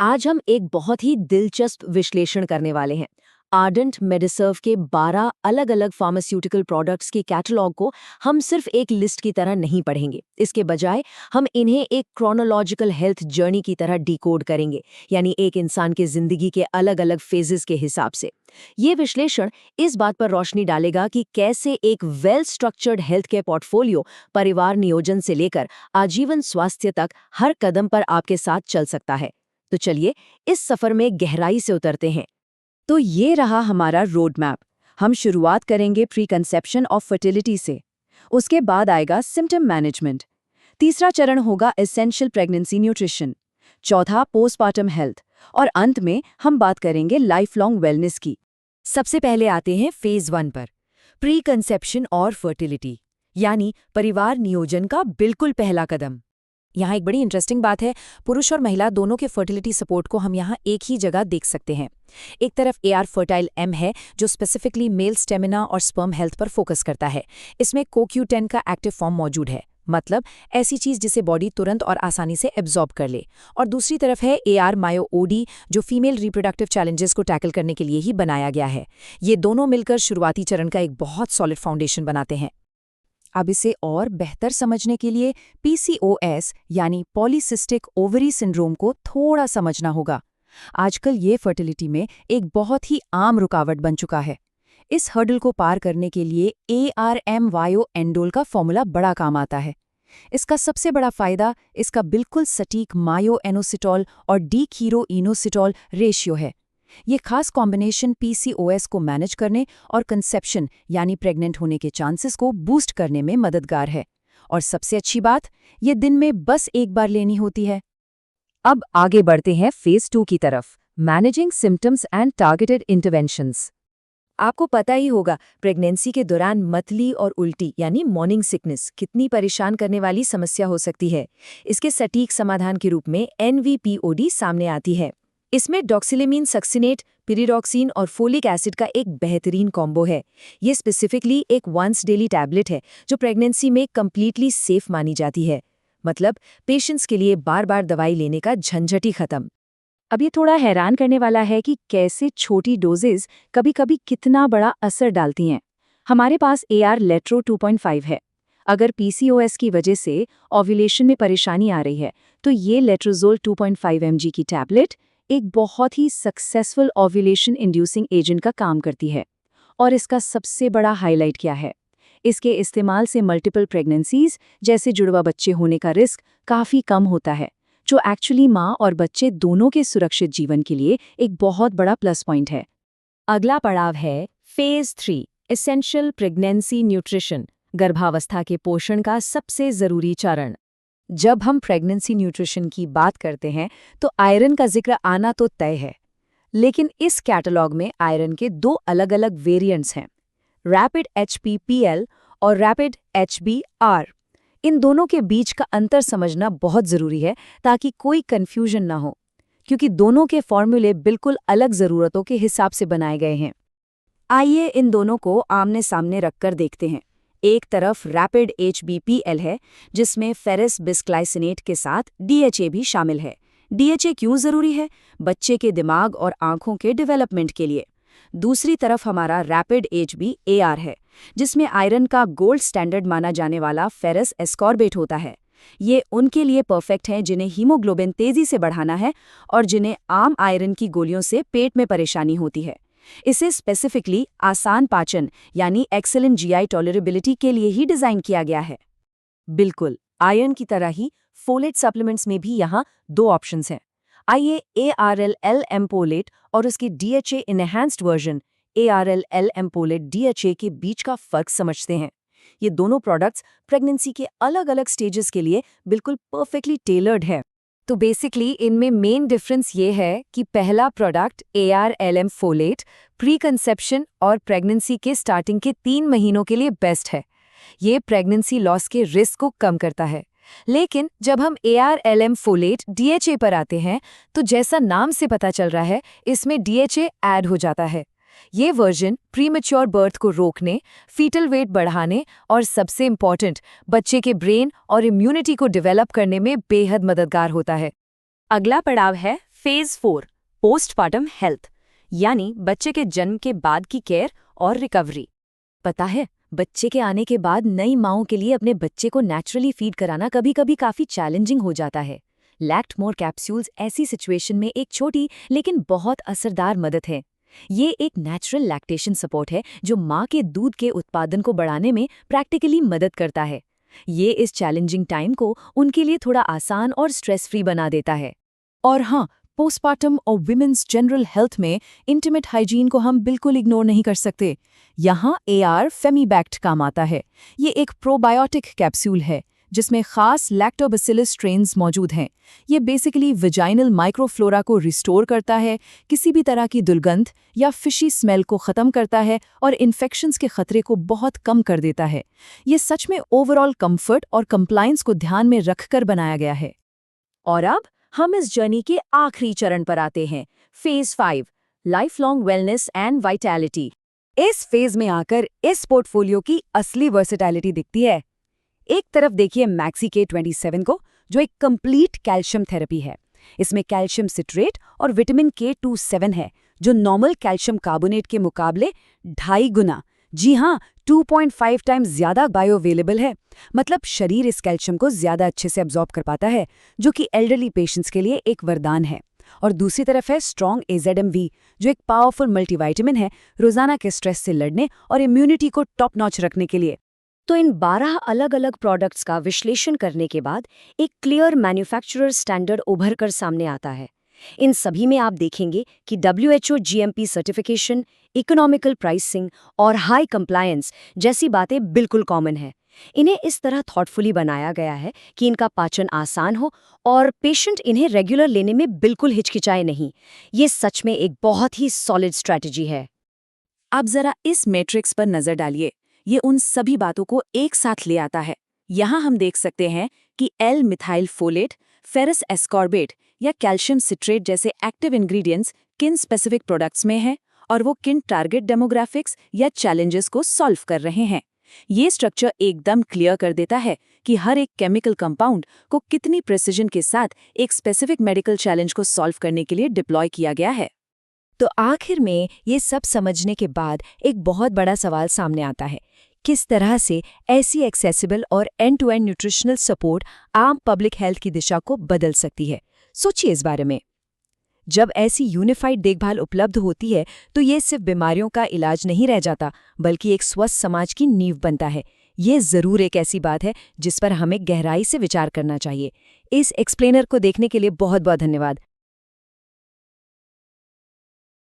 आज हम एक बहुत ही दिलचस्प विश्लेषण करने वाले हैं। आर्डेंट मेडिसर्व के 12 अलग-अलग फार्मास्यूटिकल प्रोडक्ट्स के कैटलॉग को हम सिर्फ एक लिस्ट की तरह नहीं पढ़ेंगे। इसके बजाय हम इन्हें एक क्रोनोलॉजिकल हेल्थ जर्नी की तरह डिकोड करेंगे, यानी एक इंसान के जिंदगी के अलग-अलग फेजेस के हिसाब से। ये विश्लेषण इस बात पर रोशनी डालेगा कि कैसे एक well structured health care portfolio परिवार नियोजन से लेकर आजीवन स्वास्थ्य तक हर कदम पर आपके साथ चल सकता है। तो चलिए इस सफर में गहराई से उतरते हैं। तो ये रहा हमारा रोड मैप। हम शुरुआत करेंगे प्री कंसेप्शन ऑफ फर्टिलिटी से। उसके बाद आएगा सिम्टम मैनेजमेंट। तीसरा चरण होगा एसेंशियल प्रेगनेंसी न्यूट्रिशन। चौथा पोस्टपार्टम हेल्थ। और अंत में हम बात करेंगे लाइफ लॉन्ग वेलनेस की। सबसे पहले आते हैं फेज 1 पर, प्री कंसेप्शन और फर्टिलिटी, यानी परिवार नियोजन का बिल्कुल पहला कदम। यहाँ एक बड़ी इंटरेस्टिंग बात है, पुरुष और महिला दोनों के फर्टिलिटी सपोर्ट को हम यहाँ एक ही जगह देख सकते हैं। एक तरफ AR फर्टाइल M है, जो स्पेसिफिकली मेल स्टेमिना और स्पर्म हेल्थ पर फोकस करता है। इसमें CoQ10 का एक्टिव फॉर्म मौजूद है, मतलब ऐसी चीज जिसे बॉडी तुरंत और आसानी से एब्जॉर्ब कर ले। और दूसरी तरफ है AR मायो OD, जो फीमेल रिप्रोडक्टिव चैलेंजेस को टैकल करने के लिए ही बनाया गया है। ये दोनों मिलकर शुरुआती चरण का एक बहुत सॉलिड फाउंडेशन बनाते हैं। अब इसे और बेहतर समझने के लिए PCOS यानी पॉलीसिस्टिक ओवरी सिंड्रोम को थोड़ा समझना होगा। आजकल ये फर्टिलिटी में एक बहुत ही आम रुकावट बन चुका है। इस हर्डल को पार करने के लिए ARM-YO एंडोल का फॉर्मूला बड़ा काम आता है। इसका सबसे बड़ा फायदा इसका बिल्कुल सटीक मायो एनोसिटॉल और डीकीरोइनोसिटॉल रेशियो है। ये खास कॉम्बिनेशन PCOS को मैनेज करने और कंसेप्शन यानी प्रेग्नेंट होने के चांसेस को बूस्ट करने में मददगार है। और सबसे अच्छी बात, ये दिन में बस एक बार लेनी होती है। अब आगे बढ़ते हैं फेज 2 की तरफ, managing symptoms and targeted interventions. आपको पता ही होगा, प्रेगनेंसी के दौरान मतली और उल्टी यानी मॉर्निंग सिकनेस कितनी परेशान करने वाली समस्या हो सकती है। इसके सटीक समाधान के रूप में NVPOD सामने आती है। इसमें डॉक्सिलेमीन सक्सिनेट, पिरिडॉक्सिन और फोलिक एसिड का एक बेहतरीन कॉम्बो है। ये स्पेसिफिकली एक वंस डेली टैबलेट है, जो प्रेगनेंसी में कंप्लीटली सेफ मानी जाती है। मतलब पेशेंट्स के लिए बार बार दवाई लेने का झंझट ही खत्म। अब ये थोड़ा हैरान करने वाला है कि कैसे छोटी डोजेज कभी-कभी कितना बड़ा असर डालती हैं। हमारे पास AR लेट्रो 2.5 है। अगर PCOS की वजह से ओव्यूलेशन में परेशानी आ रही है, तो ये लेट्रोजोल 2.5 mg की टैबलेट एक बहुत ही सक्सेसफुल ओव्यूलेशन इंड्यूसिंग एजेंट का काम करती है। और इसका सबसे बड़ा हाईलाइट क्या है? इसके इस्तेमाल से मल्टीपल प्रेगनेंसीज जैसे जुड़वा बच्चे होने का रिस्क काफ़ी कम होता है, जो एक्चुअली माँ और बच्चे दोनों के सुरक्षित जीवन के लिए एक बहुत बड़ा प्लस पॉइंट है। अगला पड़ाव है फेज 3, एसेंशियल प्रेगनेंसी न्यूट्रिशन, गर्भावस्था के पोषण का सबसे ज़रूरी चरण। जब हम प्रेगनेंसी न्यूट्रिशन की बात करते हैं तो आयरन का जिक्र आना तो तय है, लेकिन इस कैटलॉग में आयरन के 2 अलग-अलग वेरिएंट्स हैं, रैपिड HPPL और रैपिड HBr। इन दोनों के बीच का अंतर समझना बहुत ज़रूरी है ताकि कोई कन्फ्यूजन ना हो, क्योंकि दोनों के फॉर्मूले बिल्कुल अलग ज़रूरतों के हिसाब से बनाए गए हैं। आइए इन दोनों को आमने सामने रखकर देखते हैं। एक तरफ रैपिड HBPL है, जिसमें फेरस बिस्ग्लाइसिनेट के साथ DHA भी शामिल है। DHA क्यों ज़रूरी है? बच्चे के दिमाग और आंखों के डेवलपमेंट के लिए। दूसरी तरफ हमारा रैपिड HBAR है, जिसमें आयरन का गोल्ड स्टैंडर्ड माना जाने वाला फेरस एस्कॉर्बेट होता है। ये उनके लिए परफेक्ट हैं जिन्हें हीमोग्लोबिन तेज़ी से बढ़ाना है और जिन्हें आम आयरन की गोलियों से पेट में परेशानी होती है। इसे स्पेसिफिकली आसान पाचन यानी एक्सेलेंट GI टॉलरेबिलिटी के लिए ही डिज़ाइन किया गया है। बिल्कुल, आयरन की तरह ही फोलेट सप्लीमेंट्स में भी यहाँ 2 ऑप्शंस हैं। आइए ARL-L-Empoliate और उसकी DHA enhanced version ARL-L-Empoliate DHA के बीच का फ़र्क समझते हैं। ये दोनों प्रोडक्ट्स प्रेगनेंसी के अलग-अलग स्टेजेस के लिए बिल्कुल परफेक्टली टेलर्ड है। तो बेसिकली इनमें मेन डिफरेंस ये है कि पहला प्रोडक्ट ARL-Emfolate प्री कंसेप्शन और प्रेगनेंसी के स्टार्टिंग के 3 महीनों के लिए बेस्ट है। ये प्रेगनेंसी लॉस के रिस्क को कम करता है। लेकिन जब हम ARL-Emfolate DHA पर आते हैं, तो जैसा नाम से पता चल रहा है, इसमें DHA ऐड हो जाता है। ये वर्जन प्रीमेच्योर बर्थ को रोकने, फीटल वेट बढ़ाने और सबसे इम्पॉर्टेंट बच्चे के ब्रेन और इम्यूनिटी को डेवलप करने में बेहद मददगार होता है। अगला पड़ाव है फेज 4 पोस्टपार्टम हेल्थ, यानी बच्चे के जन्म के बाद की केयर और रिकवरी। पता है, बच्चे के आने के बाद नई माओं के लिए अपने बच्चे को नेचुरली फीड कराना कभी-कभी काफी चैलेंजिंग हो जाता है। लैक्टमोर कैप्सूल्स ऐसी सिचुएशन में एक छोटी लेकिन बहुत असरदार मदद है। ये एक नेचुरल लैक्टेशन सपोर्ट है जो माँ के दूध के उत्पादन को बढ़ाने में प्रैक्टिकली मदद करता है। ये इस चैलेंजिंग टाइम को उनके लिए थोड़ा आसान और स्ट्रेस फ्री बना देता है। और हाँ, पोस्टपार्टम और विमेंस जनरल हेल्थ में इंटीमेट हाइजीन को हम बिल्कुल इग्नोर नहीं कर सकते। यहाँ AR फेमीबैक्ट काम आता है। ये एक प्रोबायोटिक कैप्सूल है जिसमें खास लैक्टोबैसिलस स्ट्रेन्स मौजूद हैं। ये बेसिकली विजाइनल माइक्रोफ्लोरा को रिस्टोर करता है, किसी भी तरह की दुर्गंध या फिशी स्मेल को ख़त्म करता है और इन्फेक्शंस के खतरे को बहुत कम कर देता है। ये सच में ओवरऑल कंफर्ट और कंप्लायंस को ध्यान में रखकर बनाया गया है। और अब हम इस जर्नी के आखिरी चरण पर आते हैं, phase 5 life long wellness and vitality. इस फेज में आकर इस पोर्टफोलियो की असली वर्सेटैलिटी दिखती है। एक तरफ देखिए मैक्सी K27 को, जो एक कंप्लीट कैल्शियम थेरेपी है। इसमें कैल्शियम सिट्रेट और विटामिन K27 है जो नॉर्मल कैल्शियम कार्बोनेट के मुकाबले 2.5 गुना, जी हाँ 2.5 टाइम्स ज्यादा बायोअवेलेबल है। मतलब शरीर इस कैल्शियम को ज्यादा अच्छे से अब्जॉर्ब कर पाता है, जो कि एल्डरली पेशेंट्स के लिए एक वरदान है। और दूसरी तरफ है स्ट्रॉन्ग AZMV, जो एक पावरफुल मल्टीविटामिन है रोजाना के स्ट्रेस से लड़ने और इम्यूनिटी को टॉप नॉच रखने के लिए। तो इन 12 अलग अलग प्रोडक्ट्स का विश्लेषण करने के बाद एक क्लियर मैन्युफैक्चरर स्टैंडर्ड उभर कर सामने आता है। इन सभी में आप देखेंगे कि WHO GMP certification, economical pricing और हाई कंप्लायंस जैसी बातें बिल्कुल कॉमन है। इन्हें इस तरह थॉटफुली बनाया गया है कि इनका पाचन आसान हो और पेशेंट इन्हें रेगुलर लेने में बिल्कुल हिचकिचाए नहीं। ये सच में एक बहुत ही सॉलिड स्ट्रैटेजी है। अब जरा इस मैट्रिक्स पर नजर डालिए। ये उन सभी बातों को एक साथ ले आता है। यहाँ हम देख सकते हैं कि L-मिथाइल फोलेट, फेरस एस्कॉर्बेट या कैल्शियम सिट्रेट जैसे एक्टिव इंग्रेडिएंट्स किन स्पेसिफिक प्रोडक्ट्स में हैं और वो किन टारगेट डेमोग्राफिक्स या चैलेंजेस को सॉल्व कर रहे हैं। ये स्ट्रक्चर एकदम क्लियर कर देता है कि हर एक केमिकल कंपाउंड को कितनी प्रिसिजन के साथ एक स्पेसिफिक मेडिकल चैलेंज को सॉल्व करने के लिए डिप्लॉय किया गया है। तो आखिर में ये सब समझने के बाद एक बहुत बड़ा सवाल सामने आता है, किस तरह से ऐसी एक्सेसिबल और end to end nutritional support आम पब्लिक हेल्थ की दिशा को बदल सकती है। सोचिए इस बारे में। जब ऐसी यूनिफाइड देखभाल उपलब्ध होती है तो ये सिर्फ बीमारियों का इलाज नहीं रह जाता, बल्कि एक स्वस्थ समाज की नींव बनता है। ये जरूर एक ऐसी बात है जिस पर हमें गहराई से विचार करना चाहिए। इस एक्सप्लेनर को देखने के लिए बहुत बहुत धन्यवाद।